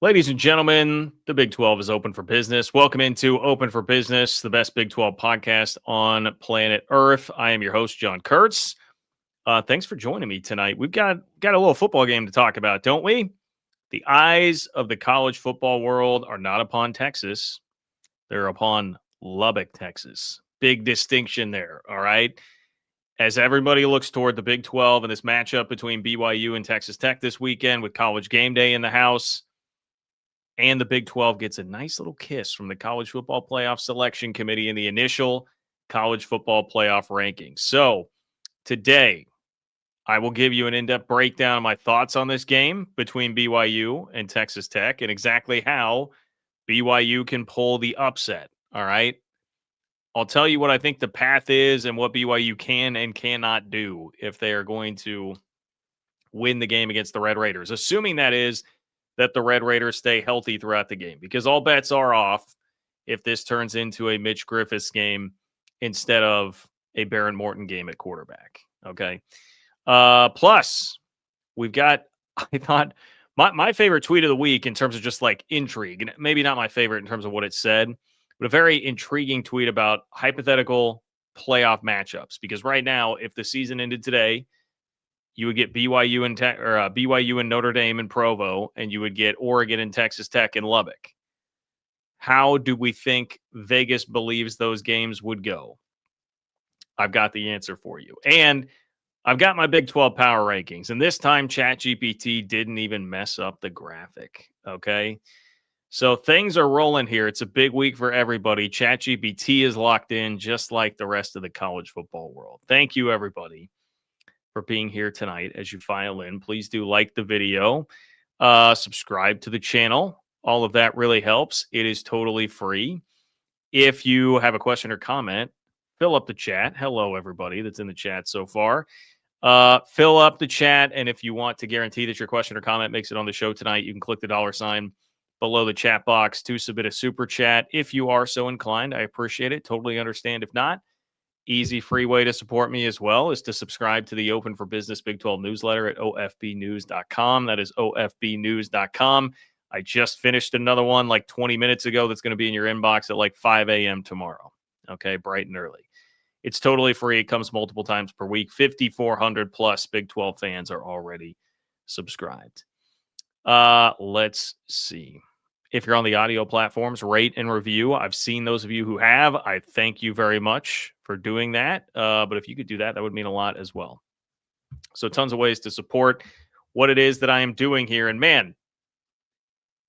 Ladies and gentlemen, the Big 12 is open for business. Welcome into Open for Business, the best Big 12 podcast on planet Earth. I am your host, John Kurtz. Thanks for joining me tonight. We've got a little football game to talk about, don't we? The eyes of the college football world are not upon Texas. They're upon Lubbock, Texas. Big distinction there, all right? As everybody looks toward the Big 12 and this matchup between BYU and Texas Tech this weekend with College Game Day in the house, and the Big 12 gets a nice little kiss from the College Football Playoff Selection Committee in the initial College Football Playoff rankings. So today, I will give you an in-depth breakdown of my thoughts on this game between BYU and Texas Tech and exactly how BYU can pull the upset. All right. I'll tell you what I think the path is and what BYU can and cannot do if they are going to win the game against the Red Raiders, assuming that is that the Red Raiders stay healthy throughout the game, because all bets are off if this turns into a Mitch Griffiths game instead of a Baron Morton game at quarterback. Okay. Plus, we've got, I thought, my favorite tweet of the week in terms of just like intrigue, and maybe not my favorite in terms of what it said, but a very intriguing tweet about hypothetical playoff matchups. Because right now, if the season ended today, you would get BYU and BYU and Notre Dame and Provo, and you would get Oregon and Texas Tech in Lubbock. How do we think Vegas believes those games would go? I've got the answer for you. And I've got my Big 12 power rankings. And this time, ChatGPT didn't even mess up the graphic. Okay. So things are rolling here. It's a big week for everybody. ChatGPT is locked in just like the rest of the college football world. Thank you, everybody, for being here tonight. As you file in, please do like the video, subscribe to the channel. All of that really helps. It is totally free. If you have a question or comment, fill up the chat. Hello, everybody that's in the chat so far. Fill up the chat, and if you want to guarantee that your question or comment makes it on the show tonight, you can click the $sign below the chat box to submit a super chat. If you are so inclined, I appreciate it. Totally understand if not. Easy, free way to support me as well is to subscribe to the Open for Business Big 12 newsletter at ofbnews.com. That is ofbnews.com. I just finished another one like 20 minutes ago that's going to be in your inbox at like 5 a.m. tomorrow. Okay, bright and early. It's totally free. It comes multiple times per week. 5,400 plus Big 12 fans are already subscribed. Let's see. If you're on the audio platforms, rate and review. I've seen those of you who have. I thank you very much for doing that. But if you could do that, that would mean a lot as well. So tons of ways to support what it is that I am doing here. And man,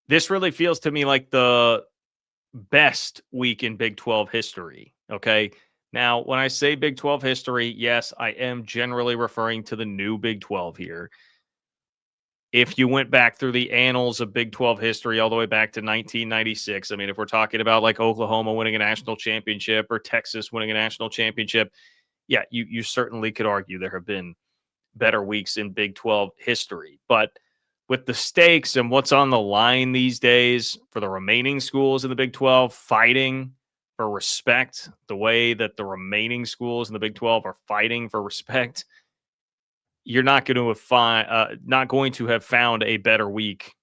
this really feels to me like the best week in Big 12 history. Okay. Now, when I say Big 12 history, yes, I am generally referring to the new Big 12 here. If you went back through the annals of Big 12 history all the way back to 1996, I mean, if we're talking about like Oklahoma winning a national championship or Texas winning a national championship, yeah, you certainly could argue there have been better weeks in Big 12 history. But with the stakes and what's on the line these days for the remaining schools in the Big 12 fighting for respect, the way that the remaining schools in the Big 12 are fighting for respect, you're not going to have found a better week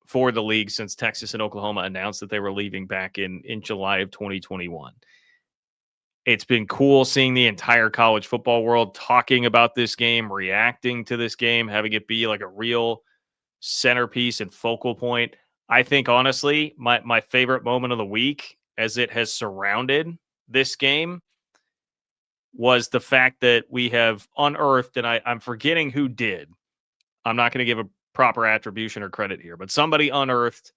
for the league since Texas and Oklahoma announced that they were leaving back in July of 2021. It's been cool seeing the entire college football world talking about this game, reacting to this game, having it be like a real centerpiece and focal point. I think, honestly, my favorite moment of the week as it has surrounded this game was the fact that we have unearthed, and I'm forgetting who did. I'm not going to give a proper attribution or credit here, but somebody unearthed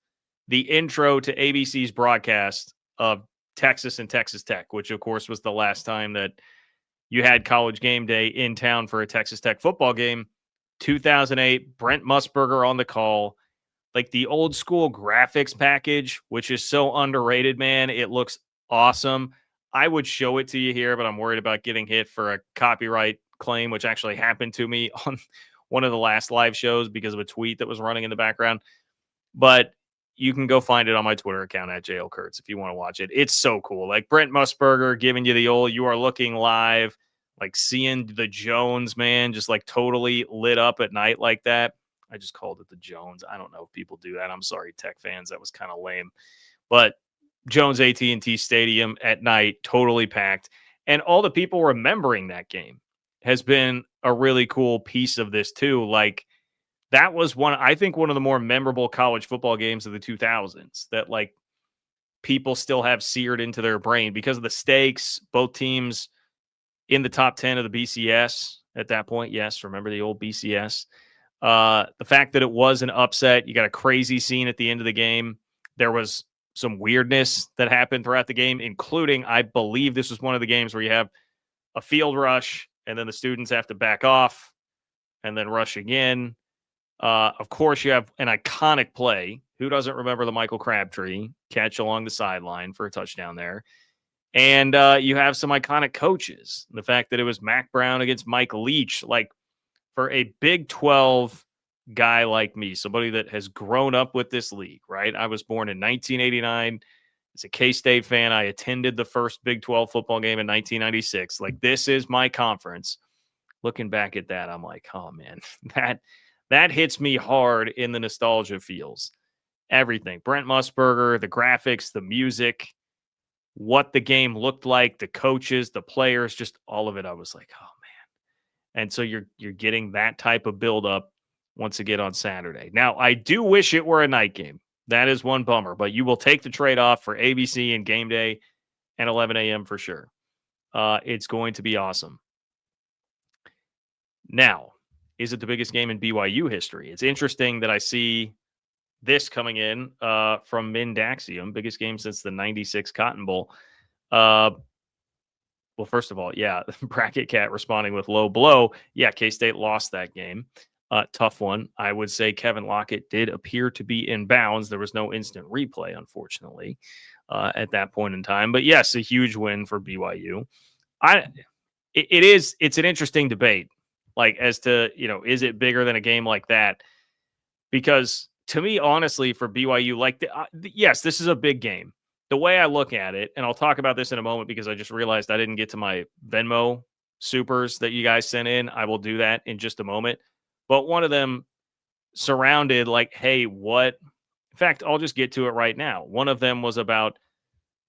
the intro to ABC's broadcast of Texas and Texas Tech, which, of course, was the last time that you had College Game Day in town for a Texas Tech football game. 2008, Brent Musburger on the call. Like the old school graphics package, which is so underrated, man. It looks awesome. I would show it to you here, but I'm worried about getting hit for a copyright claim, which actually happened to me on one of the last live shows because of a tweet that was running in the background. But you can go find it on my Twitter account at JL Kurtz if you want to watch it. It's so cool. Like Brent Musburger giving you the old, you are looking live, like seeing the Jones, man, just like totally lit up at night like that. I just called it the Jones. I don't know if people do that. I'm sorry, Tech fans. That was kind of lame. But Jones AT&T Stadium at night, totally packed. And all the people remembering that game has been a really cool piece of this too. Like that was I think one of the more memorable college football games of the 2000s that like people still have seared into their brain because of the stakes, both teams in the top 10 of the BCS at that point. Yes, remember the old BCS. The fact that it was an upset, you got a crazy scene at the end of the game. There was some weirdness that happened throughout the game, including, I believe this was one of the games where you have a field rush and then the students have to back off and then rush again. Of course, you have an iconic play. Who doesn't remember the Michael Crabtree catch along the sideline for a touchdown there? And you have some iconic coaches. The fact that it was Mac Brown against Mike Leach, like for a Big 12 guy like me, somebody that has grown up with this league, right? I was born in 1989. As a K-State fan, I attended the first Big 12 football game in 1996. Like, this is my conference. Looking back at that, I'm like, oh, man, that hits me hard in the nostalgia feels. Everything. Brent Musburger, the graphics, the music, what the game looked like, the coaches, the players, just all of it. I was like, oh, man. And so you're getting that type of buildup once again on Saturday. Now, I do wish it were a night game. That is one bummer, but you will take the trade-off for ABC and game day and 11 a.m. for sure. It's going to be awesome. Now, is it the biggest game in BYU history? It's interesting that I see this coming in from Min Daxium, biggest game since the 96 Cotton Bowl. Well, first of all, yeah, Bracket Cat responding with low blow. Yeah, K-State lost that game. Tough one. I would say Kevin Lockett did appear to be in bounds. There was no instant replay, unfortunately, at that point in time. But yes, a huge win for BYU. It's an interesting debate, like as to, is it bigger than a game like that? Because to me, honestly, for BYU, like, yes, this is a big game. The way I look at it, and I'll talk about this in a moment because I just realized I didn't get to my Venmo supers that you guys sent in. I will do that in just a moment. But one of them surrounded like, hey, what? In fact, I'll just get to it right now. One of them was about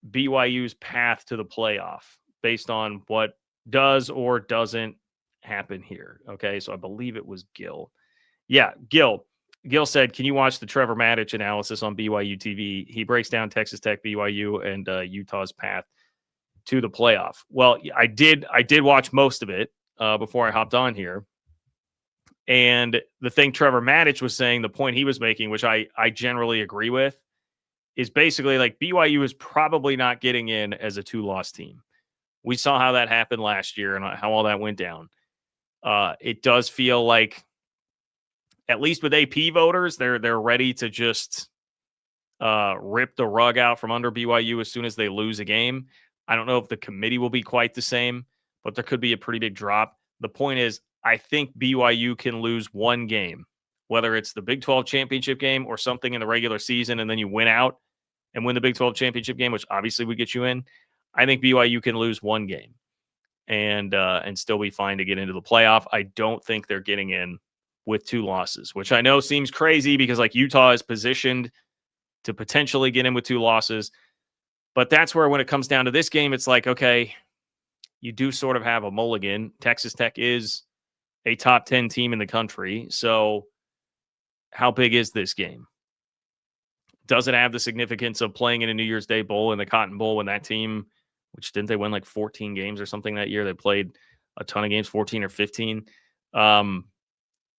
BYU's path to the playoff based on what does or doesn't happen here. Okay, so I believe it was Gil. Yeah, Gil. Gil said, can you watch the Trevor Maddich analysis on BYU TV? He breaks down Texas Tech, BYU, and Utah's path to the playoff. Well, I did watch most of it before I hopped on here. And the thing Trevor Maddich was saying, the point he was making, which I generally agree with, is basically like BYU is probably not getting in as a 2-loss team. We saw how that happened last year and how all that went down. It does feel like, at least with AP voters, they're ready to just rip the rug out from under BYU as soon as they lose a game. I don't know if the committee will be quite the same, but there could be a pretty big drop. The point is, I think BYU can lose one game, whether it's the Big 12 championship game or something in the regular season, and then you win out and win the Big 12 championship game, which obviously would get you in. I think BYU can lose one game and still be fine to get into the playoff. I don't think they're getting in with 2 losses, which I know seems crazy because like Utah is positioned to potentially get in with 2 losses. But that's where when it comes down to this game, it's like, okay, you do sort of have a mulligan. Texas Tech is a top 10 team in the country. So how big is this game? Does it have the significance of playing in a New Year's Day Bowl and the Cotton Bowl when that team, which didn't they win like 14 games or something that year? They played a ton of games, 14 or 15.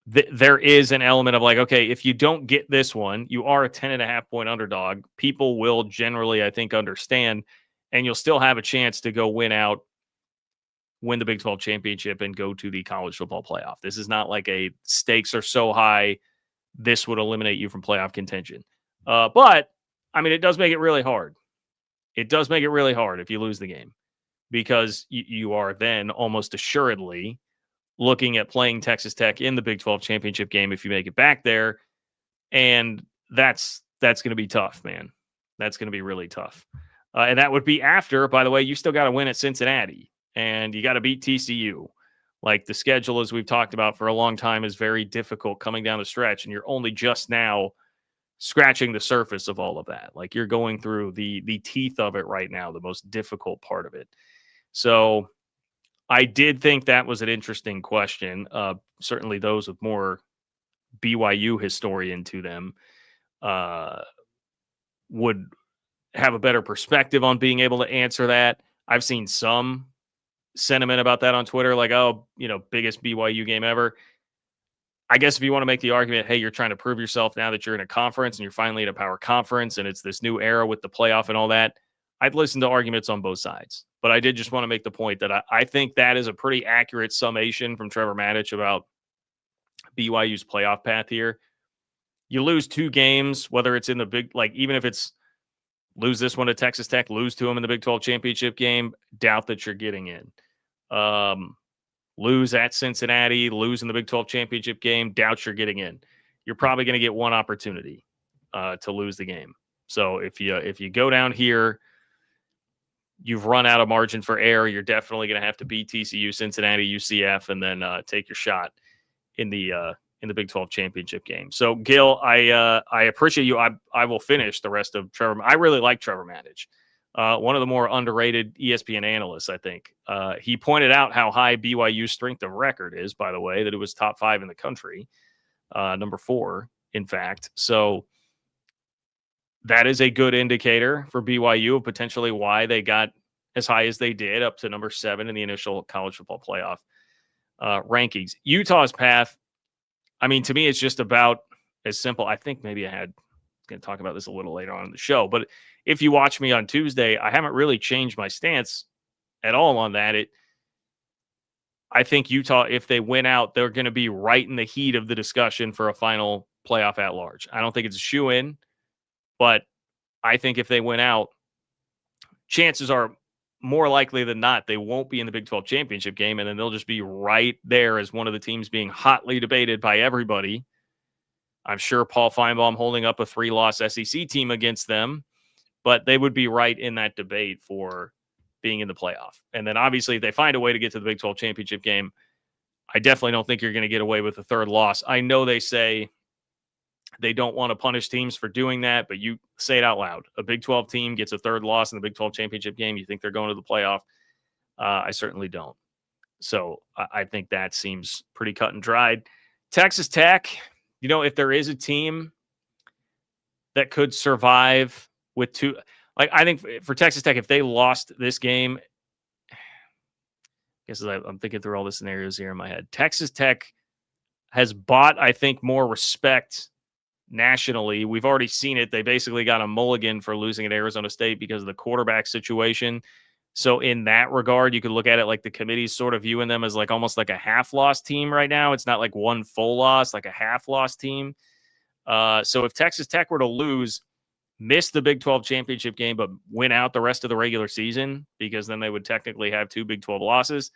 There is an element of like, okay, if you don't get this one, you are a 10.5 point underdog. People will generally, I think, understand, and you'll still have a chance to go win the Big 12 championship and go to the college football playoff. This is not like a stakes are so high, this would eliminate you from playoff contention. But, I mean, it does make it really hard. It does make it really hard if you lose the game because you are then almost assuredly looking at playing Texas Tech in the Big 12 championship game if you make it back there. And that's going to be tough, man. That's going to be really tough. And that would be after, by the way, you still got to win at Cincinnati and you got to beat TCU. Like the schedule, as we've talked about for a long time, is very difficult coming down the stretch, and you're only just now scratching the surface of all of that. Like you're going through the teeth of it right now, the most difficult part of it. So I did think that was an interesting question. Certainly those with more BYU historian to them would have a better perspective on being able to answer that. I've seen some sentiment about that on Twitter, like, oh, biggest BYU game ever. I guess if you want to make the argument, hey, you're trying to prove yourself now that you're in a conference and you're finally in a power conference and it's this new era with the playoff and all that, I'd listen to arguments on both sides. But I did just want to make the point that I think that is a pretty accurate summation from Trevor Maddich about BYU's playoff path here. You lose 2 games, whether it's in the big, like even if it's lose this one to Texas Tech, lose to them in the Big 12 championship game, doubt that you're getting in. Lose at Cincinnati, lose in the Big 12 championship game, doubt you're getting in. You're probably going to get one opportunity to lose the game. So if you go down here, you've run out of margin for error. You're definitely going to have to beat TCU, Cincinnati, UCF, and then take your shot in the Big 12 championship game. So Gil, I appreciate you. I will finish the rest of Trevor. I really like Trevor Maddich. One of the more underrated ESPN analysts, I think. He pointed out how high BYU's strength of record is, by the way, that it was top 5 in the country, number 4, in fact. So that is a good indicator for BYU of potentially why they got as high as they did, up to number 7 in the initial college football playoff rankings. Utah's path, I mean, to me, it's just about as simple. I think maybe I was going to talk about this a little later on in the show, but if you watch me on Tuesday, I haven't really changed my stance at all on that. I think Utah, if they win out, they're going to be right in the heat of the discussion for a final playoff at large. I don't think it's a shoe-in, but I think if they win out, chances are more likely than not they won't be in the Big 12 championship game, and then they'll just be right there as one of the teams being hotly debated by everybody. I'm sure Paul Feinbaum holding up a 3-loss SEC team against them, but they would be right in that debate for being in the playoff. And then obviously if they find a way to get to the Big 12 championship game, I definitely don't think you're going to get away with a 3rd loss. I know they say they don't want to punish teams for doing that, but you say it out loud. A Big 12 team gets a 3rd loss in the Big 12 championship game. You think they're going to the playoff? I certainly don't. So I think that seems pretty cut and dried. Texas Tech, if there is a team that could survive with 2, like I think for Texas Tech, if they lost this game, I guess I'm thinking through all the scenarios here in my head, Texas Tech has bought, I think, more respect nationally. We've already seen it. They basically got a mulligan for losing at Arizona State because of the quarterback situation. So in that regard, you could look at it like the committee's sort of viewing them as like almost like a half-loss team right now. It's not like one full loss, like a half-loss team. So if Texas Tech were to lose, miss the Big 12 championship game, but win out the rest of the regular season, because then they would technically have 2 Big 12 losses,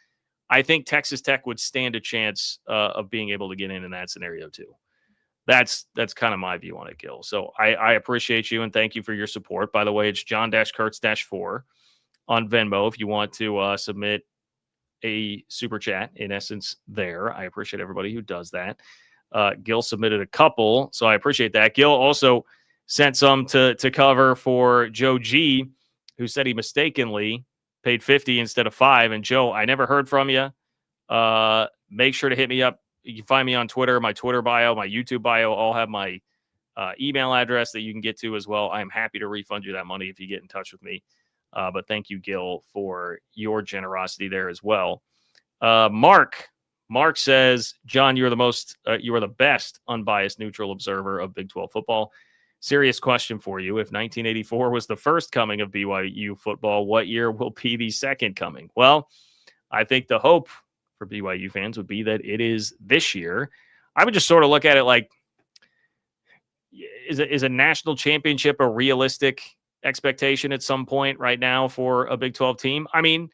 I think Texas Tech would stand a chance of being able to get in that scenario too. That's kind of my view on it, Gil. So I appreciate you and thank you for your support. By the way, it's John-Kurtz-4 on Venmo if you want to submit a super chat, in essence, there. I appreciate everybody who does that. Gil submitted a couple, so I appreciate that. Gil also sent some to cover for Joe G, who said he mistakenly paid 50 instead of 5. And Joe, I never heard from you. Make sure to hit me up. You can find me on Twitter. My Twitter bio, my YouTube bio, all have my email address that you can get to as well. I'm happy to refund you that money if you get in touch with me. But thank you, Gil, for your generosity there as well. Mark says, John, you are the best unbiased neutral observer of Big 12 football. Serious question for you. If 1984 was the first coming of BYU football, what year will be the second coming? Well, I think the hope for BYU fans would be that it is this year. I would just sort of look at it like, is a national championship a realistic expectation at some point right now for a Big 12 team? I mean,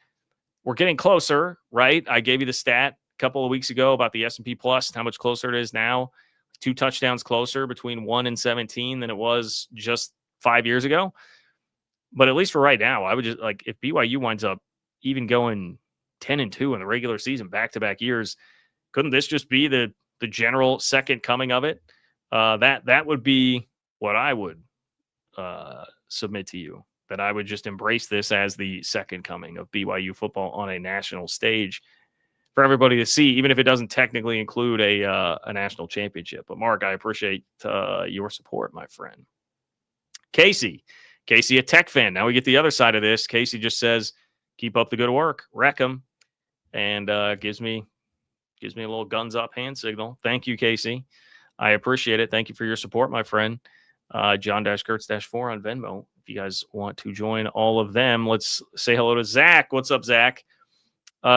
we're getting closer, right? I gave you the stat a couple of weeks ago about the S&P Plus and how much closer it is now. 2 touchdowns closer between 1 and 17 than it was just 5 years ago. But at least for right now, I would just like, if BYU winds up even going 10-2 in the regular season back-to-back years. Couldn't this just be the general second coming of it? That would be what I would submit to you, that I would just embrace this as the second coming of BYU football on a national stage for everybody to see, even if it doesn't technically include a national championship. But Mark, I appreciate your support, my friend. Casey, a Tech fan. Now we get the other side of this. Casey just says, "Keep up the good work, wreck 'em," and gives me a little guns up hand signal. Thank you, Casey. I appreciate it. Thank you for your support, my friend. John-Kurtz-4 on Venmo. If you guys want to join all of them, let's say hello to Zach. What's up, Zach?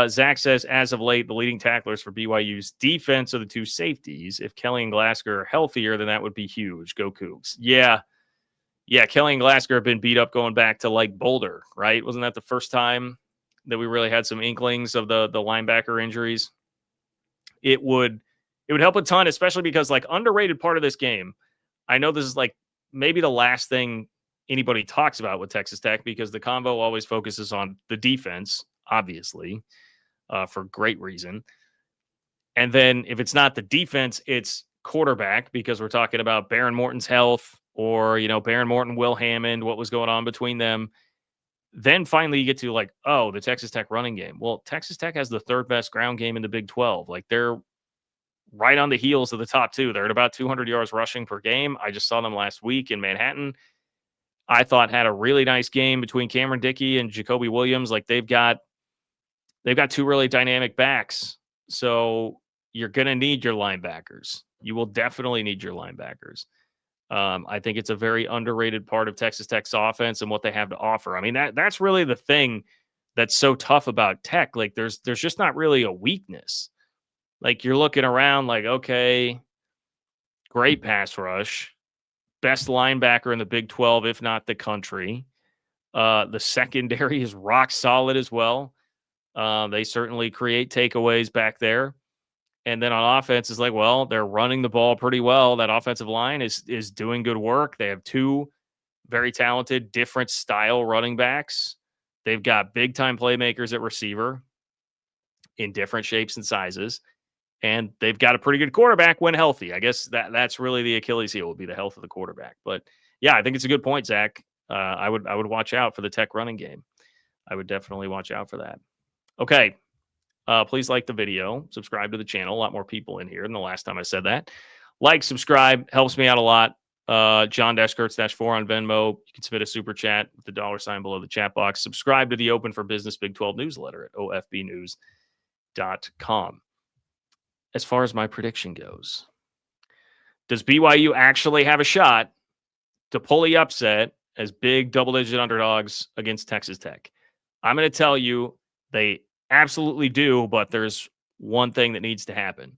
Zach says, as of late, the leading tacklers for BYU's defense are the two safeties. If Kelly and Glasgow are healthier, then that would be huge. Go Cougs. Yeah, Kelly and Glasgow have been beat up going back to like Boulder, right? Wasn't that the first time that we really had some inklings of the linebacker injuries? It would help a ton, especially because like underrated part of this game. I know this is like maybe the last thing anybody talks about with Texas Tech, because the convo always focuses on the defense, obviously, for great reason. And then if it's not the defense, it's quarterback, because we're talking about Baron Morton's health, or, Baron Morton, Will Hammond, what was going on between them. Then finally you get to like, oh, the Texas Tech running game. Well, Texas Tech has the third best ground game in the Big 12. Like, they're right on the heels of the top two. They're at about 200 yards rushing per game. I just saw them last week in Manhattan. I thought had a really nice game between Cameron Dickey and Jacoby Williams. Like, they've got two really dynamic backs. So you're going to need your linebackers. You will definitely need your linebackers. I think it's a very underrated part of Texas Tech's offense and what they have to offer. I mean, that's really the thing that's so tough about Tech. Like, there's just not really a weakness. Like, you're looking around like, okay, great pass rush, best linebacker in the Big 12, if not the country. The secondary is rock solid as well. They certainly create takeaways back there. And then on offense, it's like, well, they're running the ball pretty well. That offensive line is doing good work. They have two very talented, different style running backs. They've got big-time playmakers at receiver in different shapes and sizes. And they've got a pretty good quarterback when healthy. I guess that's really the Achilles heel, would be the health of the quarterback. But, yeah, I think it's a good point, Zach. I would watch out for the Tech running game. I would definitely watch out for that. Okay. Please like the video, subscribe to the channel. A lot more people in here than the last time I said that. Like, subscribe, helps me out a lot. John-Kurtz-4 on Venmo. You can submit a super chat with the $ below the chat box. Subscribe to the Open for Business Big 12 newsletter at ofbnews.com. As far as my prediction goes, does BYU actually have a shot to pull the upset as big double-digit underdogs against Texas Tech? I'm going to tell you they absolutely do, but there's one thing that needs to happen.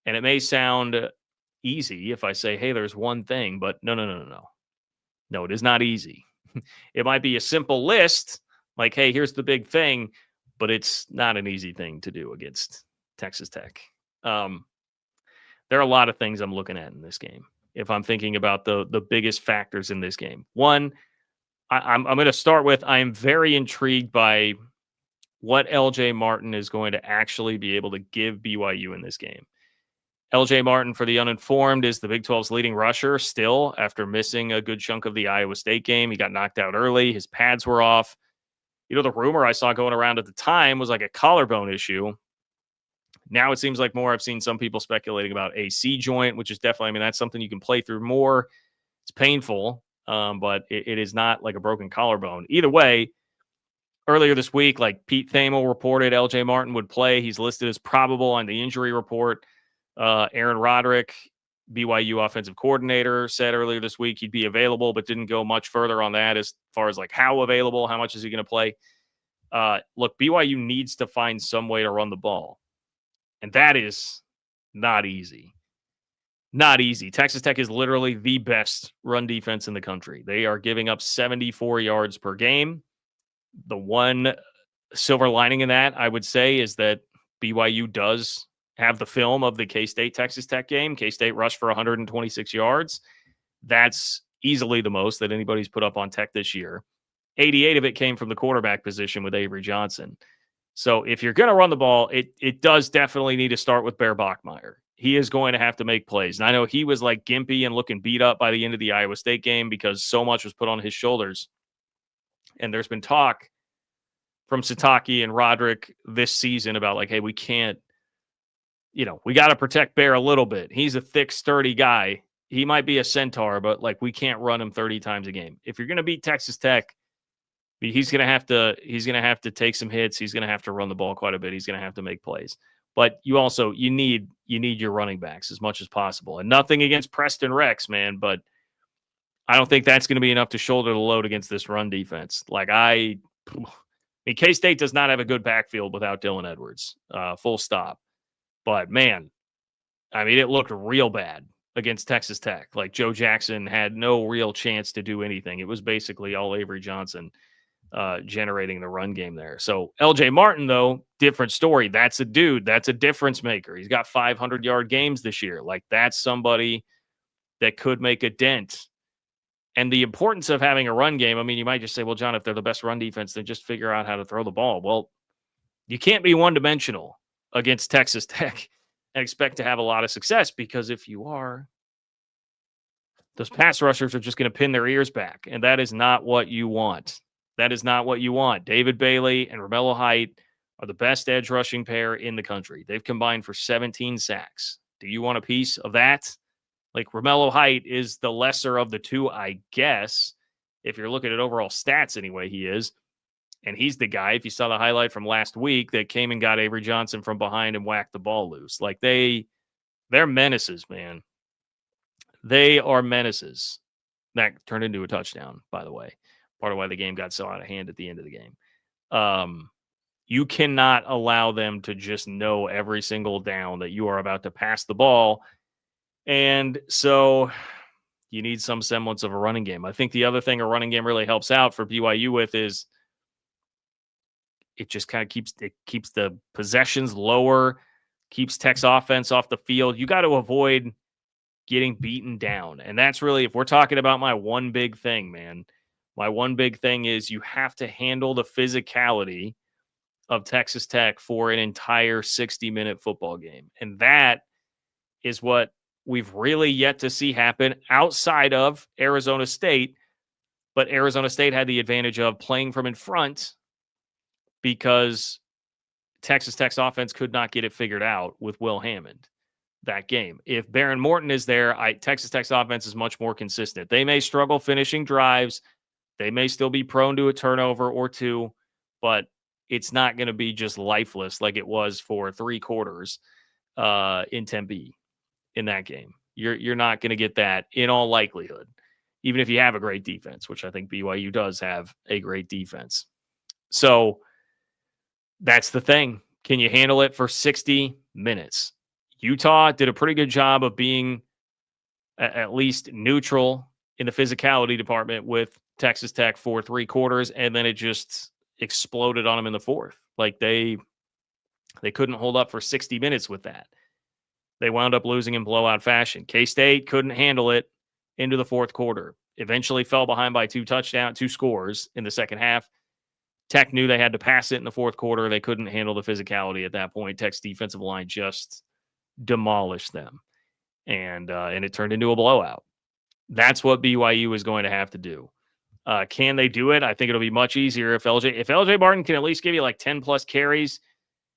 And it may sound easy if I say, hey, there's one thing, but no. No, it is not easy. It might be a simple list, like, hey, here's the big thing, but it's not an easy thing to do against Texas Tech. There are a lot of things I'm looking at in this game if I'm thinking about the biggest factors in this game. One, I'm going to start with, I am very intrigued by what LJ Martin is going to actually be able to give BYU in this game. LJ Martin, for the uninformed, is the Big 12's leading rusher still after missing a good chunk of the Iowa State game. He got knocked out early. His pads were off. The rumor I saw going around at the time was like a collarbone issue. Now it seems like more. I've seen some people speculating about AC joint, which is definitely, that's something you can play through more. It's painful, but it is not like a broken collarbone. Either way, earlier this week, like Pete Thamel reported, LJ Martin would play. He's listed as probable on the injury report. Aaron Roderick, BYU offensive coordinator, said earlier this week he'd be available, but didn't go much further on that as far as like how available, how much is he going to play. Look, BYU needs to find some way to run the ball. And that is not easy. Not easy. Texas Tech is literally the best run defense in the country. They are giving up 74 yards per game. The one silver lining in that, I would say, is that BYU does have the film of the K-State Texas Tech game. K-State rushed for 126 yards. That's easily the most that anybody's put up on Tech this year. 88 of it came from the quarterback position with Avery Johnson. So if you're going to run the ball, it does definitely need to start with Bear Bachmeier. He is going to have to make plays. And I know he was like gimpy and looking beat up by the end of the Iowa State game because so much was put on his shoulders. And there's been talk from Sataki and Roderick this season about like, hey, we can't, we got to protect Bear a little bit. He's a thick, sturdy guy. He might be a centaur, but like we can't run him 30 times a game. If you're going to beat Texas Tech, he's going to have to take some hits. He's going to have to run the ball quite a bit. He's going to have to make plays. But you need your running backs as much as possible. And nothing against Preston Rex, man, but I don't think that's going to be enough to shoulder the load against this run defense. Like K-State does not have a good backfield without Dylan Edwards. Full stop. But man, it looked real bad against Texas Tech. Like Joe Jackson had no real chance to do anything. It was basically all Avery Johnson generating the run game there. So LJ Martin, though, different story. That's a dude. That's a difference maker. He's got 500-yard games this year. Like that's somebody that could make a dent. And the importance of having a run game, you might just say, well, John, if they're the best run defense, then just figure out how to throw the ball. Well, you can't be one-dimensional against Texas Tech and expect to have a lot of success, because if you are, those pass rushers are just going to pin their ears back, and that is not what you want. That is not what you want. David Bailey and Romello Height are the best edge rushing pair in the country. They've combined for 17 sacks. Do you want a piece of that? Like Romello Height is the lesser of the two, I guess. If you're looking at overall stats anyway, he is. And he's the guy, if you saw the highlight from last week, that came and got Avery Johnson from behind and whacked the ball loose. Like they're menaces, man. They are menaces. That turned into a touchdown, by the way. Part of why the game got so out of hand at the end of the game. You cannot allow them to just know every single down that you are about to pass the ball. And so you need some semblance of a running game. I think the other thing a running game really helps out for BYU with is it just kind of keeps the possessions lower, keeps Tech's offense off the field. You got to avoid getting beaten down. And that's really, if we're talking about my one big thing, man, my one big thing is you have to handle the physicality of Texas Tech for an entire 60-minute football game. And that is what we've really yet to see happen outside of Arizona State. But Arizona State had the advantage of playing from in front because Texas Tech's offense could not get it figured out with Will Hammond that game. If Baron Morton is there, Texas Tech's offense is much more consistent. They may struggle finishing drives. They may still be prone to a turnover or two, but it's not going to be just lifeless like it was for 3 quarters in Tempe in that game. You're not going to get that in all likelihood, even if you have a great defense, which I think BYU does have a great defense. So that's the thing. Can you handle it for 60 minutes? Utah did a pretty good job of being at least neutral in the physicality department with Texas Tech for 3 quarters, and then it just exploded on them in the fourth. Like they couldn't hold up for 60 minutes with that. They wound up losing in blowout fashion. K-State couldn't handle it into the fourth quarter. Eventually fell behind by 2 scores in the second half. Tech knew they had to pass it in the fourth quarter. They couldn't handle the physicality at that point. Tech's defensive line just demolished them. And it turned into a blowout. That's what BYU is going to have to do. Can they do it? I think it'll be much easier if LJ Martin can at least give you like 10 plus carries.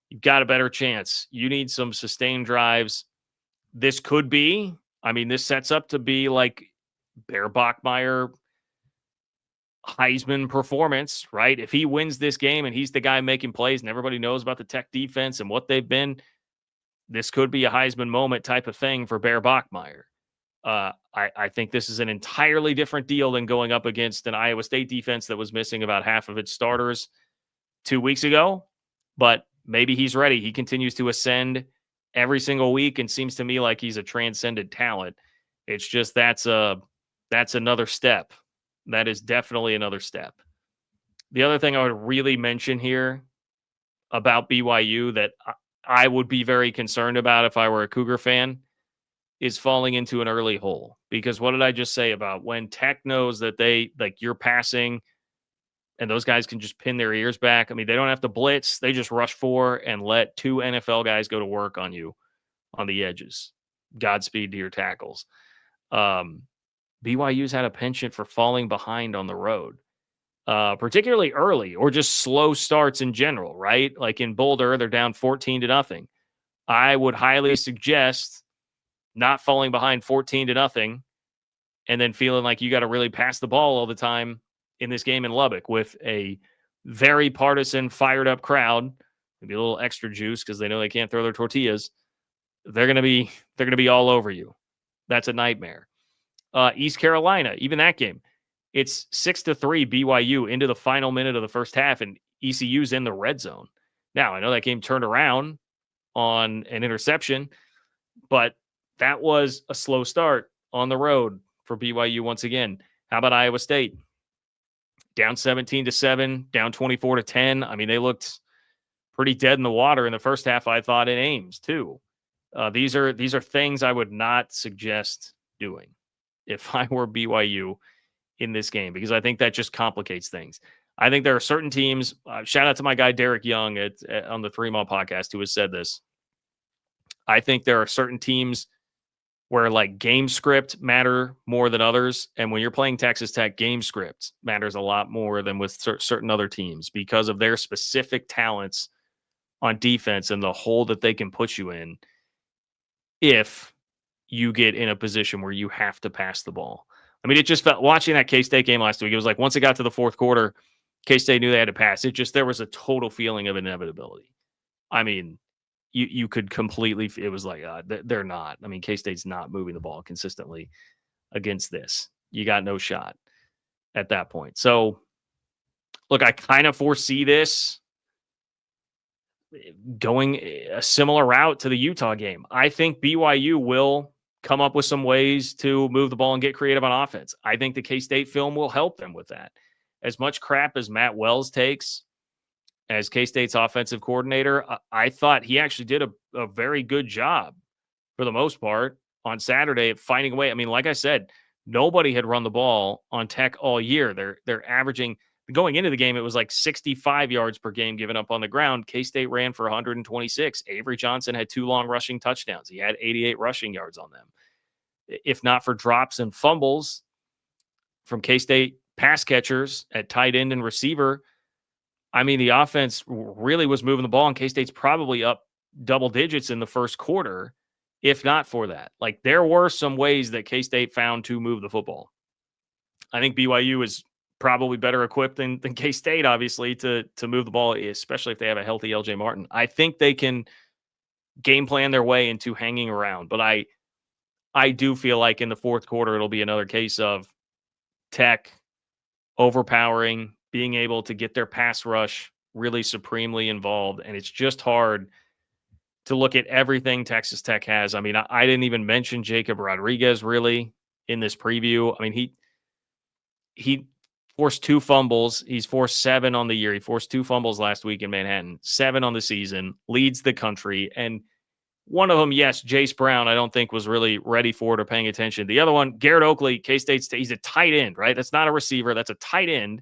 You've got a better chance. You need some sustained drives. This could be, this sets up to be like Bear Bachmeier Heisman performance, right? If he wins this game and he's the guy making plays and everybody knows about the Tech defense and what they've been, this could be a Heisman moment type of thing for Bear Bachmeier. I think this is an entirely different deal than going up against an Iowa State defense that was missing about half of its starters 2 weeks ago. But maybe he's ready. He continues to ascend every single week and seems to me like he's a transcended talent. It's just that's another step. That is definitely another step. The other thing I would really mention here about BYU that I would be very concerned about if I were a Cougar fan is falling into an early hole. Because what did I just say about when Tech knows that you're passing and those guys can just pin their ears back. I mean, they don't have to blitz. They just rush 4 and let 2 NFL guys go to work on you on the edges. Godspeed to your tackles. BYU's had a penchant for falling behind on the road, particularly early or just slow starts in general, right? Like in Boulder, they're down 14-0. I would highly suggest not falling behind 14-0 and then feeling like you got to really pass the ball all the time in this game in Lubbock with a very partisan, fired up crowd, maybe a little extra juice because they know they can't throw their tortillas. They're going to be all over you. That's a nightmare. East Carolina, even that game, it's 6-3 BYU into the final minute of the first half, and ECU's in the red zone. Now, I know that game turned around on an interception, but that was a slow start on the road for BYU once again. How about Iowa State? Down 17-7, down 24-10. I mean, they looked pretty dead in the water in the first half, I thought, in Ames, too. These are things I would not suggest doing if I were BYU in this game, because I think that just complicates things. I think there are certain teams, shout out to my guy Derek Young on the 3 Mile podcast who has said this. I think there are certain teams where like game script matter more than others. And when you're playing Texas Tech, game script matters a lot more than with certain other teams because of their specific talents on defense and the hole that they can put you in if you get in a position where you have to pass the ball. I mean, it just felt, watching that K-State game last week, it was like once it got to the fourth quarter, K-State knew they had to pass. There was a total feeling of inevitability. I mean, you could completely, it was like, they're not. I mean, K-State's not moving the ball consistently against this. You got no shot at that point. So, look, I kind of foresee this going a similar route to the Utah game. I think BYU will come up with some ways to move the ball and get creative on offense. I think the K-State film will help them with that. As much crap as Matt Wells takes as K-State's offensive coordinator, I thought he actually did a very good job for the most part on Saturday at finding a way. I mean, like I said, nobody had run the ball on Tech all year. They're averaging, going into the game, it was like 65 yards per game given up on the ground. K-State ran for 126. Avery Johnson had 2 long rushing touchdowns. He had 88 rushing yards on them. If not for drops and fumbles from K-State pass catchers at tight end and receiver, I mean, the offense really was moving the ball, and K-State's probably up double digits in the first quarter, if not for that. Like, there were some ways that K-State found to move the football. I think BYU is probably better equipped than K-State, obviously, to move the ball, especially if they have a healthy LJ Martin. I think they can game plan their way into hanging around, but I do feel like in the fourth quarter, it'll be another case of Tech overpowering, being able to get their pass rush really supremely involved. And it's just hard to look at everything Texas Tech has. I mean, I didn't even mention Jacob Rodriguez really in this preview. I mean, he forced 2 fumbles. He's forced 7 on the year. He forced 2 fumbles last week in Manhattan, 7 on the season, leads the country. And one of them, yes, Jace Brown, I don't think was really ready for it or paying attention. The other one, Garrett Oakley, K-State, he's a tight end, right? That's not a receiver. That's a tight end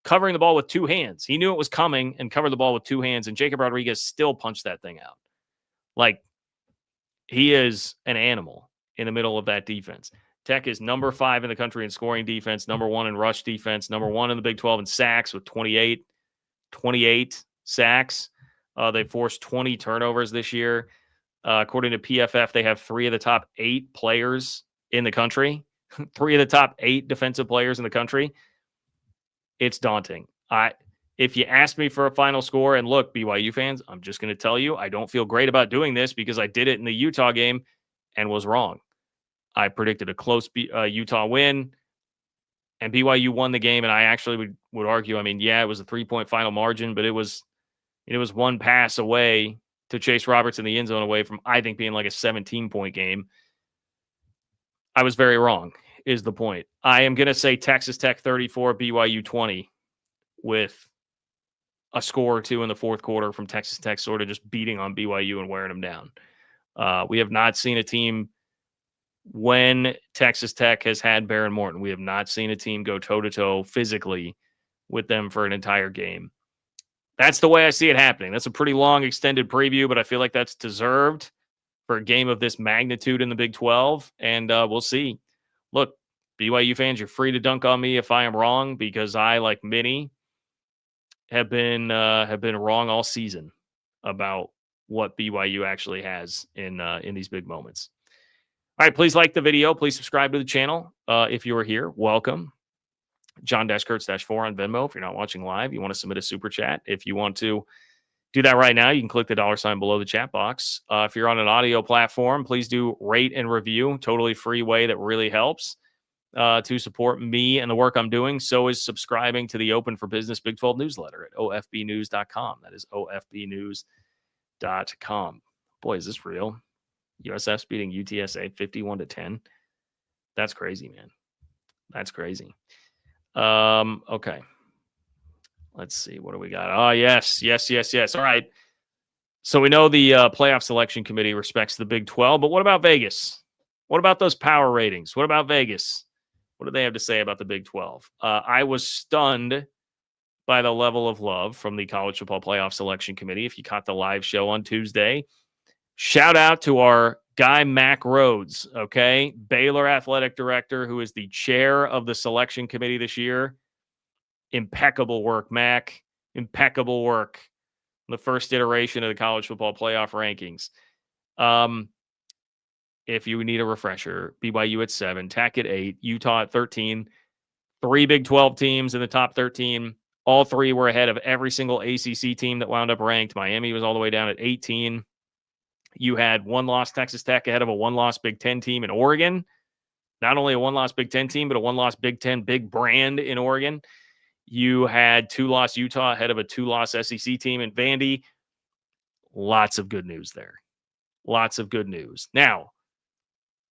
covering the ball with 2 hands. He knew it was coming and covered the ball with 2 hands, and Jacob Rodriguez still punched that thing out. Like, he is an animal in the middle of that defense. Tech is number 5 in the country in scoring defense, number 1 in rush defense, number 1 in the Big 12 in sacks with 28 sacks. They forced 20 turnovers this year. According to PFF, they have 3 of the top 8 players in the country, 3 of the top 8 defensive players in the country. It's daunting. If you ask me for a final score, and look, BYU fans, I'm just going to tell you, I don't feel great about doing this because I did it in the Utah game and was wrong. I predicted a close Utah win, and BYU won the game, and I actually would argue, I mean, yeah, it was a 3-point final margin, but it was 1 pass away to Chase Roberts in the end zone away from, I think, being like a 17-point game. I was very wrong, is the point. I am going to say Texas Tech 34, BYU 20, with a score or 2 in the fourth quarter from Texas Tech sort of just beating on BYU and wearing them down. We have not seen a team, when Texas Tech has had Baron Morton, we have not seen a team go toe-to-toe physically with them for an entire game. That's the way I see it happening. That's a pretty long extended preview, but I feel like that's deserved for a game of this magnitude in the Big 12. And we'll see. Look, BYU fans, you're free to dunk on me if I am wrong, because I, like many, have been wrong all season about what BYU actually has in these big moments. All right, please like the video. Please subscribe to the channel. If you are here, welcome. John-Kurtz-4 on Venmo. If you're not watching live, you want to submit a super chat. If you want to do that right now, you can click the $ below the chat box. If you're on an audio platform, please do rate and review. Totally free way that really helps to support me and the work I'm doing. So is subscribing to the Open for Business Big 12 newsletter at ofbnews.com. That is ofbnews.com. Boy, is this real? USF's beating UTSA 51-10. That's crazy, man. That's crazy. Okay. Let's see. What do we got? Oh, yes. All right. So we know the playoff selection committee respects the Big 12, but what about Vegas? What about those power ratings? What about Vegas? What do they have to say about the Big 12? I was stunned by the level of love from the College Football Playoff Selection Committee. If you caught the live show on Tuesday, shout out to our guy, Mac Rhodes, okay? Baylor athletic director, who is the chair of the selection committee this year. Impeccable work, Mac. Impeccable work. The first iteration of the college football playoff rankings. If you need a refresher, BYU at 7, TAC at 8, Utah at 13, 3 Big 12 teams in the top 13. All 3 were ahead of every single ACC team that wound up ranked. Miami was all the way down at 18. You had 1-loss Texas Tech ahead of a 1-loss Big 10 team in Oregon. Not only a 1-loss Big 10 team, but a 1-loss Big 10 big brand in Oregon. You had 2-loss Utah ahead of a 2-loss SEC team in Vandy. Lots of good news there. Lots of good news. Now,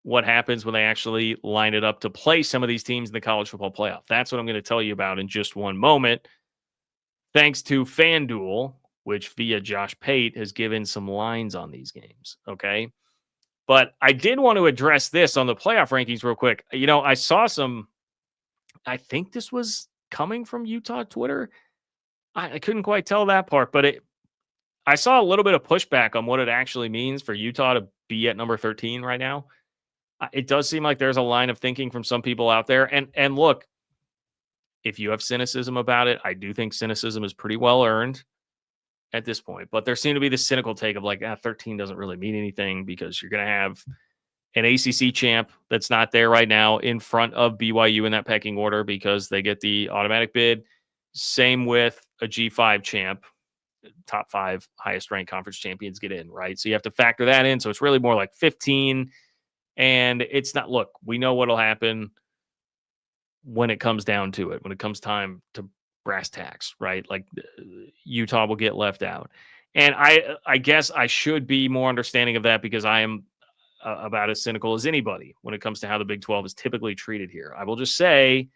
what happens when they actually line it up to play some of these teams in the college football playoff? That's what I'm going to tell you about in just one moment. Thanks to FanDuel, which via Josh Pate has given some lines on these games. Okay. But I did want to address this on the playoff rankings real quick. You know, I saw some, I think this was coming from Utah Twitter. I couldn't quite tell that part, but I saw a little bit of pushback on what it actually means for Utah to be at number 13 right now. It does seem like there's a line of thinking from some people out there. And look, if you have cynicism about it, I do think cynicism is pretty well earned at this point. But there seemed to be this cynical take of like, 13 doesn't really mean anything because you're going to have an ACC champ that's not there right now in front of BYU in that pecking order because they get the automatic bid. Same with a G5 champ. Top 5 highest ranked conference champions get in, right? So you have to factor that in. So it's really more like 15. And it's not, look, we know what'll happen when it comes down to it, when it comes time to brass tacks, right? Like Utah will get left out. And I guess I should be more understanding of that because I am about as cynical as anybody when it comes to how the Big 12 is typically treated here. I will just say,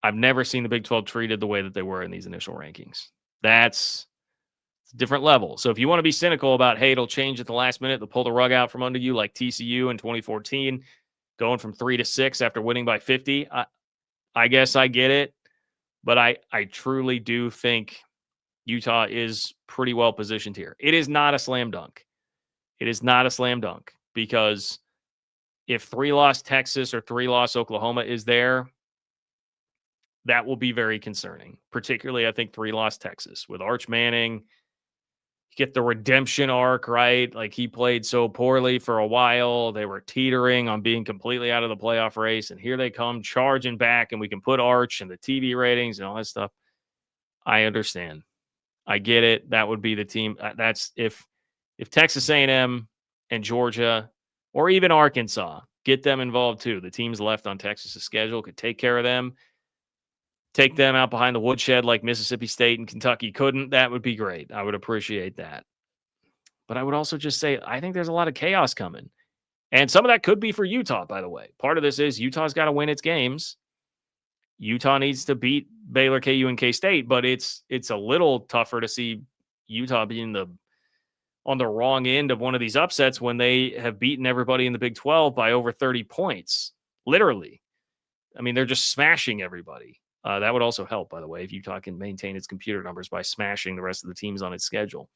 I've never seen the Big 12 treated the way that they were in these initial rankings. That's a different level. So if you want to be cynical about, hey, it'll change at the last minute, they'll pull the rug out from under you like TCU in 2014, going from 3 to 6 after winning by 50, I guess I get it. But I truly do think Utah is pretty well positioned here. It is not a slam dunk. It is not a slam dunk because if 3-loss Texas or 3-loss Oklahoma is there, that will be very concerning. Particularly, I think 3-loss Texas with Arch Manning. Get the redemption arc, right? Like he played so poorly for a while. They were teetering on being completely out of the playoff race. And here they come charging back and we can put Arch and the TV ratings and all that stuff. I understand. I get it. That would be the team. That's if Texas A&M and Georgia or even Arkansas get them involved too. The teams left on Texas's schedule could take care of them. Take them out behind the woodshed like Mississippi State and Kentucky couldn't, that would be great. I would appreciate that. But I would also just say, I think there's a lot of chaos coming. And some of that could be for Utah, by the way. Part of this is Utah's got to win its games. Utah needs to beat Baylor, KU, and K-State, but it's a little tougher to see Utah being on the wrong end of one of these upsets when they have beaten everybody in the Big 12 by over 30 points. Literally. I mean, they're just smashing everybody. That would also help, by the way, if Utah can maintain its computer numbers by smashing the rest of the teams on its schedule.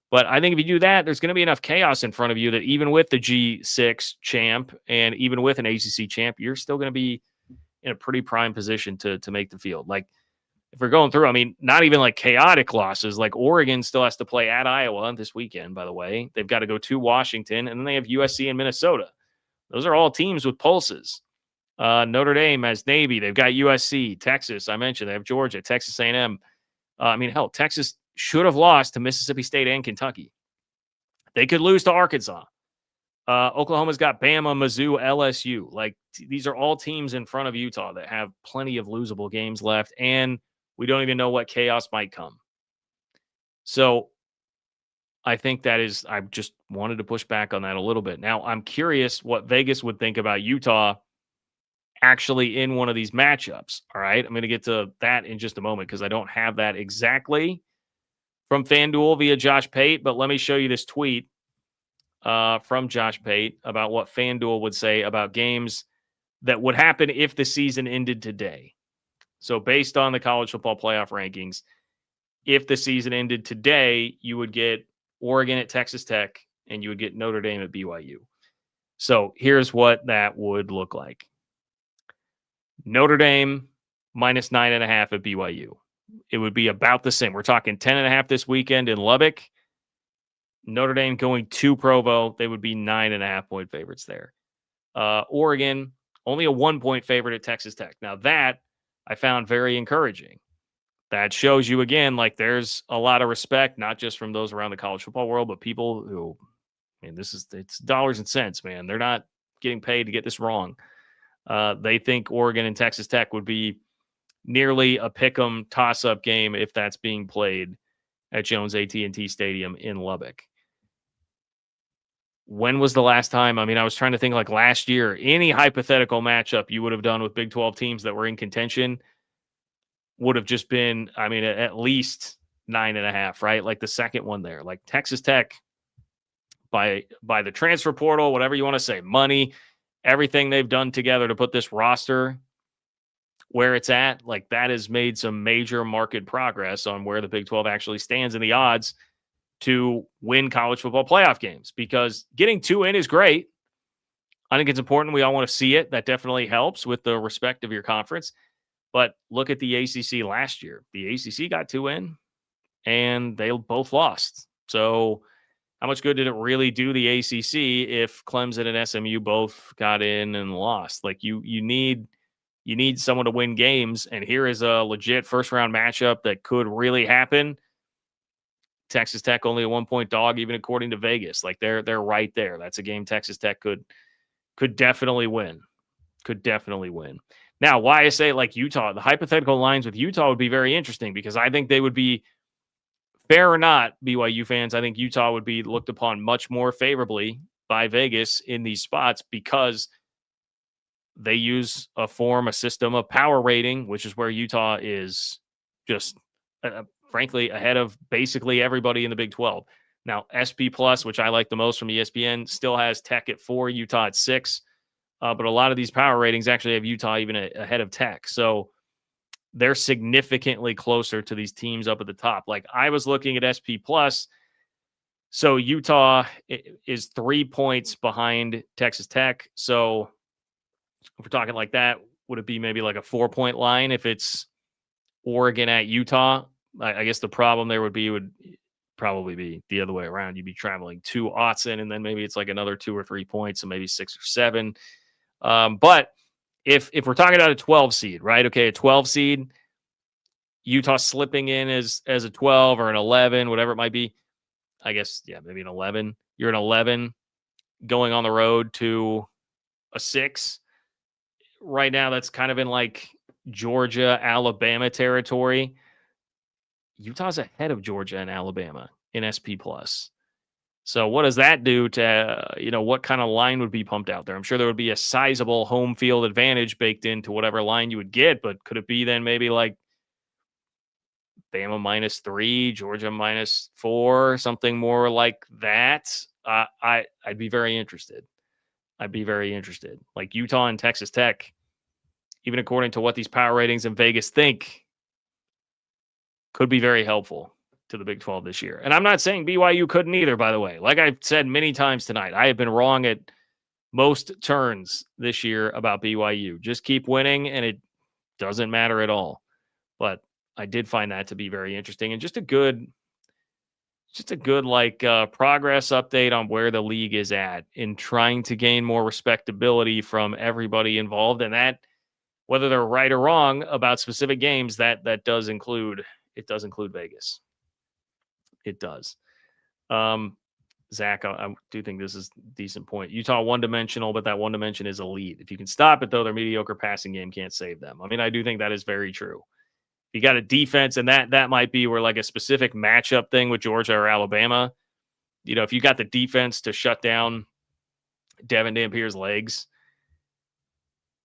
But I think if you do that, there's going to be enough chaos in front of you that even with the G6 champ and even with an ACC champ, you're still going to be in a pretty prime position to make the field. Like, if we're going through, I mean, not even like chaotic losses. Like Oregon still has to play at Iowa this weekend, by the way. They've got to go to Washington, and then they have USC and Minnesota. Those are all teams with pulses. Notre Dame has Navy. They've got USC, Texas. I mentioned they have Georgia, Texas A&M. I mean, hell, Texas should have lost to Mississippi State and Kentucky. They could lose to Arkansas. Oklahoma's got Bama, Mizzou, LSU. Like, these are all teams in front of Utah that have plenty of losable games left, and we don't even know what chaos might come. So I think I just wanted to push back on that a little bit. Now, I'm curious what Vegas would think about Utah actually in one of these matchups. All right. I'm going to get to that in just a moment because I don't have that exactly from FanDuel via Josh Pate, but let me show you this tweet from Josh Pate about what FanDuel would say about games that would happen if the season ended today. So based on the college football playoff rankings, if the season ended today, you would get Oregon at Texas Tech and you would get Notre Dame at BYU. So here's what that would look like. Notre Dame minus 9.5 at BYU. It would be about the same. We're talking 10.5 this weekend in Lubbock. Notre Dame going to Provo. They would be 9.5 point favorites there. Oregon, only a 1 point favorite at Texas Tech. Now that I found very encouraging. That shows you again, like there's a lot of respect, not just from those around the college football world, but people who, I mean, it's dollars and cents, man. They're not getting paid to get this wrong. They think Oregon and Texas Tech would be nearly a pick'em toss-up game if that's being played at Jones AT&T Stadium in Lubbock. When was the last time? I mean, I was trying to think like last year, any hypothetical matchup you would have done with Big 12 teams that were in contention would have just been, I mean, at least 9.5, right? Like the second one there, like Texas Tech by the transfer portal, whatever you want to say, money, everything they've done together to put this roster where it's at, like that has made some major market progress on where the Big 12 actually stands in the odds to win college football playoff games, because getting 2 in is great. I think it's important. We all want to see it. That definitely helps with the respect of your conference. But look at the ACC last year. The ACC got 2 in, and they both lost. So how much good did it really do the ACC if Clemson and SMU both got in and lost? Like you need someone to win games, and here is a legit first-round matchup that could really happen. Texas Tech only a 1 point dog, even according to Vegas. Like they're right there. That's a game Texas Tech could definitely win. Could definitely win. Now, why I say like Utah, the hypothetical lines with Utah would be very interesting because I think they would be, fair or not, BYU fans, I think Utah would be looked upon much more favorably by Vegas in these spots because they use a system of power rating, which is where Utah is just, frankly, ahead of basically everybody in the Big 12. Now, SP Plus, which I like the most from ESPN, still has Tech at 4, Utah at 6. But a lot of these power ratings actually have Utah even ahead of Tech. So they're significantly closer to these teams up at the top. Like I was looking at SP Plus. So Utah is 3 points behind Texas Tech. So if we're talking like that, would it be maybe like a 4 point line if it's Oregon at Utah? I guess the problem there would probably be the other way around. You'd be traveling to Autzen, and then maybe it's like another 2 or 3 points, so maybe 6 or 7. But if we're talking about a 12 seed, right? Okay, a 12 seed, Utah slipping in as a 12 or an 11, whatever it might be. I guess, yeah, maybe an 11. You're an 11 going on the road to a 6. Right now, that's kind of in like Georgia, Alabama territory. Utah's ahead of Georgia and Alabama in SP Plus. So what does that do to, what kind of line would be pumped out there? I'm sure there would be a sizable home field advantage baked into whatever line you would get, but could it be then maybe like Bama -3, Georgia -4, something more like that? I'd be very interested. Like Utah and Texas Tech even according to what these power ratings in Vegas think, could be very helpful to the Big 12 this year. And I'm not saying BYU couldn't either, by the way. Like I've said many times tonight, I have been wrong at most turns this year about BYU. Just keep winning, and it doesn't matter at all. But I did find that to be very interesting and just a good progress update on where the league is at in trying to gain more respectability from everybody involved. And that, whether they're right or wrong about specific games, that does include Vegas. It does. Zach, I do think this is a decent point. Utah one-dimensional, but that one dimension is elite. If you can stop it, though, their mediocre passing game can't save them. I mean, I do think that is very true. You got a defense, and that might be where like a specific matchup thing with Georgia or Alabama. You know, if you got the defense to shut down Devin Dampier's legs,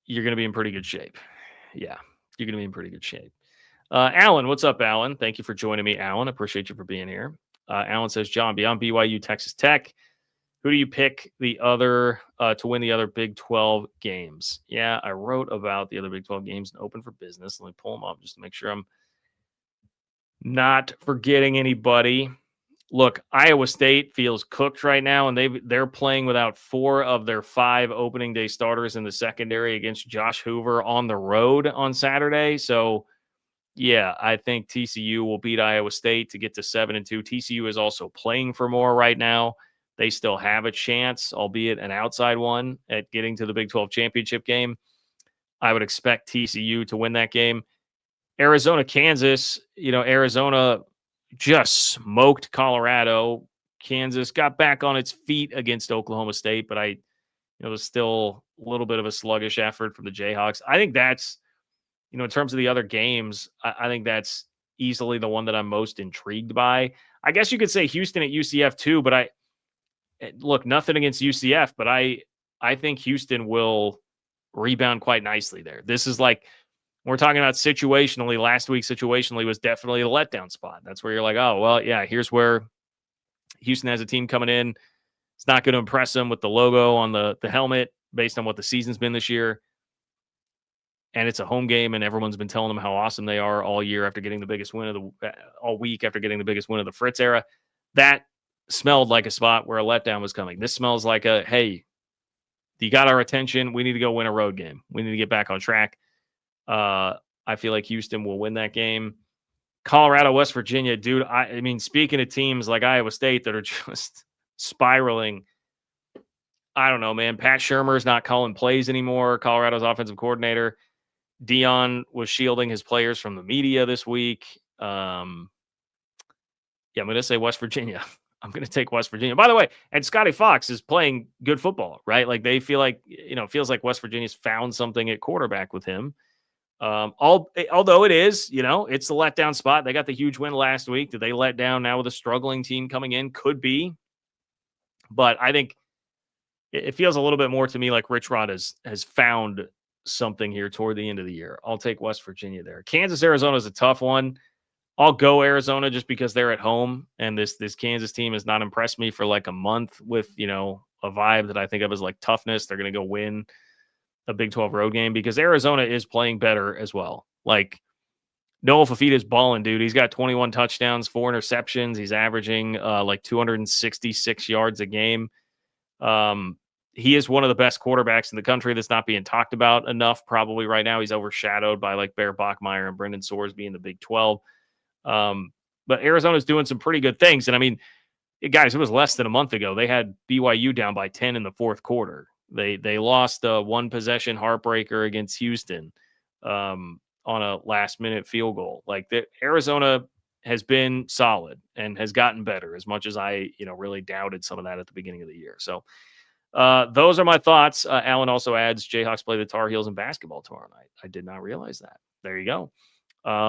you're going to be in pretty good shape. Yeah, you're going to be in pretty good shape. Alan, what's up, Alan? Thank you for joining me, Alan. Appreciate you for being here. Alan says, John, beyond BYU, Texas Tech, who do you pick the other to win the other Big 12 games? Yeah, I wrote about the other Big 12 games and Open for Business. Let me pull them up just to make sure I'm not forgetting anybody. Look, Iowa State feels cooked right now, and they're playing without 4 of their 5 opening day starters in the secondary against Josh Hoover on the road on Saturday. So, yeah, I think TCU will beat Iowa State to get to 7-2. TCU is also playing for more right now. They still have a chance, albeit an outside one, at getting to the Big 12 championship game. I would expect TCU to win that game. Arizona, Kansas, Arizona just smoked Colorado. Kansas got back on its feet against Oklahoma State, but it was still a little bit of a sluggish effort from the Jayhawks. I think that's, in terms of the other games, I think that's easily the one that I'm most intrigued by. I guess you could say Houston at UCF too, but look, nothing against UCF, but I think Houston will rebound quite nicely there. This is like, we're talking about situationally, last week situationally was definitely a letdown spot. That's where you're like, oh, well, yeah, here's where Houston has a team coming in. It's not going to impress them with the logo on the helmet based on what the season's been this year. And it's a home game, and everyone's been telling them how awesome they are all year after getting the biggest win all week after getting the biggest win of the Fritz era. That smelled like a spot where a letdown was coming. This smells like hey, you got our attention. We need to go win a road game. We need to get back on track. I feel like Houston will win that game. Colorado, West Virginia, dude. I mean, speaking of teams like Iowa State that are just spiraling, I don't know, man. Pat Shurmur's not calling plays anymore. Colorado's offensive coordinator. Dion was shielding his players from the media this week. I'm going to say West Virginia. I'm going to take West Virginia. By the way, and Scotty Fox is playing good football, right? Like they feel like, it feels like West Virginia's found something at quarterback with him. Although it is, it's the letdown spot. They got the huge win last week. Did they let down now with a struggling team coming in? Could be. But I think it feels a little bit more to me like Rich Rod has found something here toward the end of the year. I'll take West Virginia there. Kansas, Arizona is a tough one. I'll go Arizona just because they're at home, and this Kansas team has not impressed me for like a month with, a vibe that I think of as like toughness. They're going to go win a Big 12 road game because Arizona is playing better as well. Like Noah Fafita's balling, dude. He's got 21 touchdowns, 4 interceptions. He's averaging like 266 yards a game. He is one of the best quarterbacks in the country that's not being talked about enough probably right now. He's overshadowed by like Bear Bachmeier and Brendan Soares being the Big 12. But Arizona's doing some pretty good things. And I mean, guys, it was less than a month ago. They had BYU down by 10 in the fourth quarter. They lost a 1-possession heartbreaker against Houston on a last-minute field goal. Like Arizona has been solid and has gotten better as much as I, really doubted some of that at the beginning of the year. So those are my thoughts. Alan also adds Jayhawks play the Tar Heels in basketball tomorrow night. I did not realize that. There you go.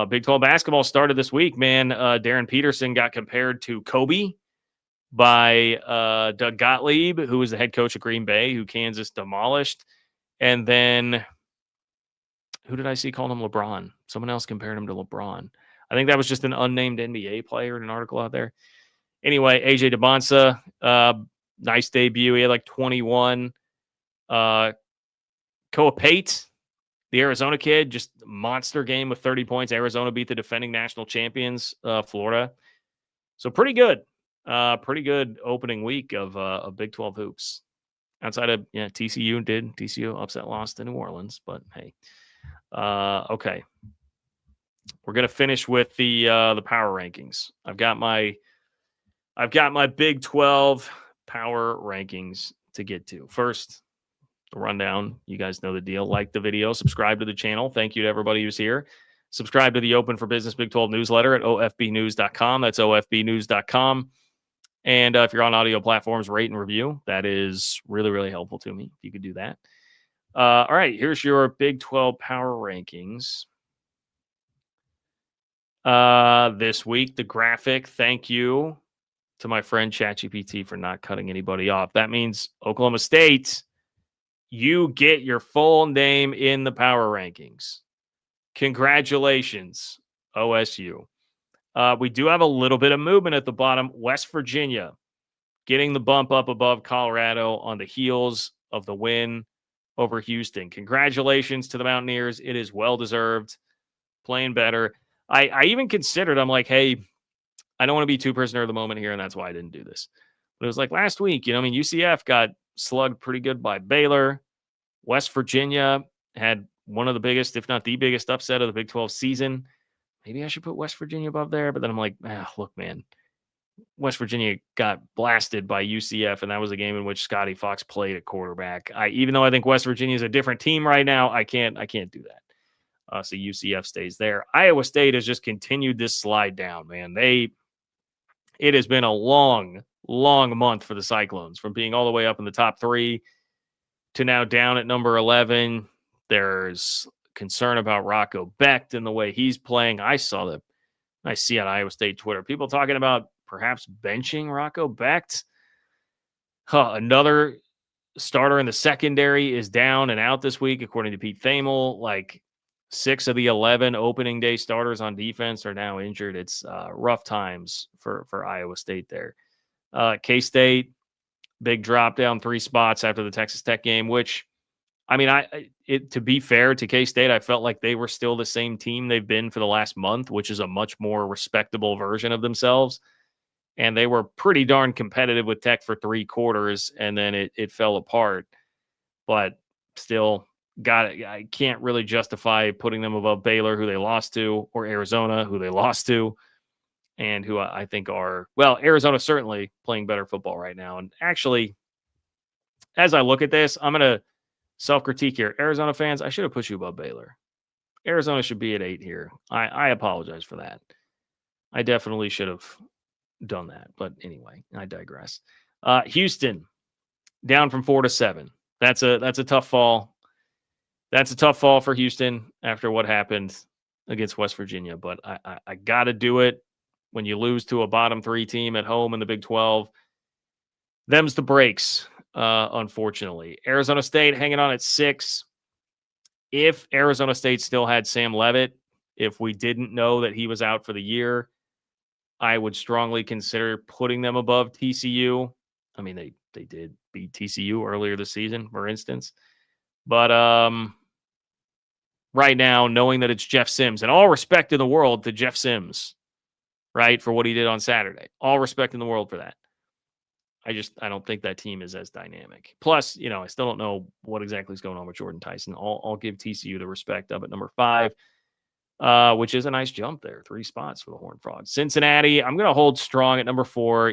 Big 12 basketball started this week, man. Darren Peterson got compared to Kobe by Doug Gottlieb, who was the head coach of Green Bay, who Kansas demolished. And then who did I see calling him LeBron? Someone else compared him to LeBron. I think that was just an unnamed NBA player in an article out there. Anyway, AJ DeBonsa, nice debut. He had like 21. Koa Pate The Arizona kid, just monster game with 30 points. Arizona beat the defending national champions, Florida. So pretty good. Pretty good opening week of Big 12 hoops. Outside of TCU upset loss to New Orleans, but hey. Okay. We're gonna finish with the power rankings. I've got my Big 12 power rankings to get to. First, the rundown. You guys know the deal. Like the video, subscribe to the channel. Thank you to everybody who's here. Subscribe to the Open for Business Big 12 newsletter at ofbnews.com. That's ofbnews.com. And if you're on audio platforms, rate and review. That is really, really helpful to me if you could do that. All right, here's your Big 12 power rankings. This week, the graphic. Thank you to my friend ChatGPT for not cutting anybody off. That means Oklahoma State, you get your full name in the power rankings. Congratulations, OSU. We do have a little bit of movement at the bottom. West Virginia getting the bump up above Colorado on the heels of the win over Houston. Congratulations to the Mountaineers. It is well-deserved. Playing better. I even considered, I'm like, hey, I don't want to be too prisoner of the moment here, and that's why I didn't do this. But it was like last week, UCF got slugged pretty good by Baylor. West Virginia had one of the biggest, if not the biggest, upset of the Big 12 season. Maybe I should put West Virginia above there, but then I'm like, look, man, West Virginia got blasted by UCF, and that was a game in which Scotty Fox played at quarterback. Even though I think West Virginia is a different team right now, I can't do that. So UCF stays there. Iowa State has just continued this slide down, man. It has been a long, long month for the Cyclones, from being all the way up in the top 3 to now down at number 11. There's concern about Rocco Becht and the way he's playing. I see on Iowa State Twitter, people talking about perhaps benching Rocco Becht. Another starter in the secondary is down and out this week, according to Pete Thamel. Like 6 of the 11 opening day starters on defense are now injured. It's rough times for Iowa State there. K-State, big drop down 3 spots after the Texas Tech game, which, to be fair to K-State, I felt like they were still the same team they've been for the last month, which is a much more respectable version of themselves. And they were pretty darn competitive with Tech for 3 quarters, and then it fell apart. But still, I can't really justify putting them above Baylor, who they lost to, or Arizona, who they lost to, and who I think are, well, Arizona certainly playing better football right now. And actually, as I look at this, I'm going to self-critique here. Arizona fans, I should have put you above Baylor. Arizona should be at 8 here. I apologize for that. I definitely should have done that. But anyway, I digress. Houston, down from 4 to 7. That's a tough fall. That's a tough fall for Houston after what happened against West Virginia. But I got to do it when you lose to a bottom 3 team at home in the Big 12. Them's the breaks, unfortunately. Arizona State hanging on at 6. If Arizona State still had Sam Leavitt, if we didn't know that he was out for the year, I would strongly consider putting them above TCU. They did beat TCU earlier this season, for instance. But right now, knowing that it's Jeff Sims, and all respect in the world to Jeff Sims, right, for what he did on Saturday. All respect in the world for that. I don't think that team is as dynamic. Plus, I still don't know what exactly is going on with Jordan Tyson. I'll give TCU the respect of at number 5, which is a nice jump there. 3 spots for the Horned Frogs. Cincinnati, I'm going to hold strong at number 4.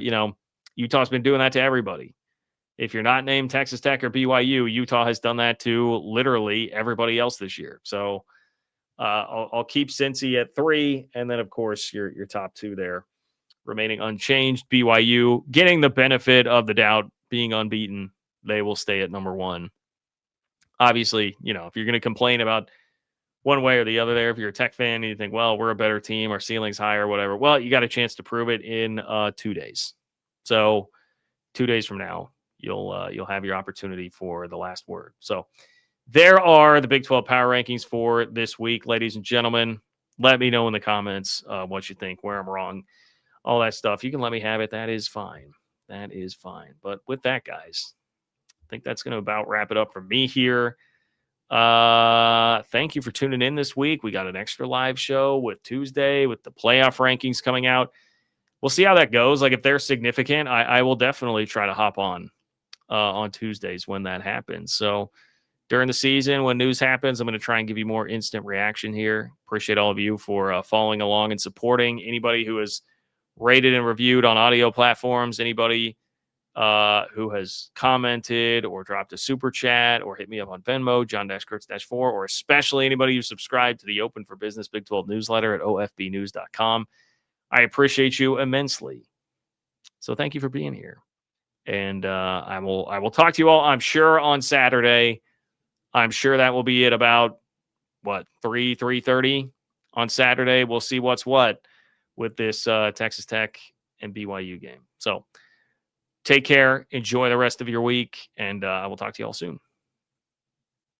Utah's been doing that to everybody. If you're not named Texas Tech or BYU, Utah has done that to literally everybody else this year. So I'll keep Cincy at 3. And then, of course, your top 2 there remaining unchanged. BYU getting the benefit of the doubt, being unbeaten. They will stay at number 1. Obviously, if you're going to complain about one way or the other there, if you're a Tech fan and you think, well, we're a better team, our ceiling's higher, whatever. Well, you got a chance to prove it in 2 days. So 2 days from now, you'll have your opportunity for the last word. So there are the Big 12 power rankings for this week, ladies and gentlemen. Let me know in the comments what you think, where I'm wrong, all that stuff. You can let me have it. That is fine. That is fine. But with that, guys, I think that's going to about wrap it up for me here. thank you for tuning in this week. We got an extra live show with Tuesday with the playoff rankings coming out. We'll see how that goes. Like if they're significant, I will definitely try to hop on Tuesdays when that happens. So during the season, when news happens, I'm going to try and give you more instant reaction here. Appreciate all of you for following along and supporting. Anybody who has rated and reviewed on audio platforms, anybody who has commented or dropped a super chat or hit me up on Venmo, John-Kurtz-4, or especially anybody who subscribed to the Open for Business Big 12 newsletter at ofbnews.com. I appreciate you immensely. So thank you for being here. And I will talk to you all, I'm sure, on Saturday. I'm sure that will be at about, 3:30 on Saturday. We'll see what's what with this Texas Tech and BYU game. So take care. Enjoy the rest of your week. And I will talk to you all soon.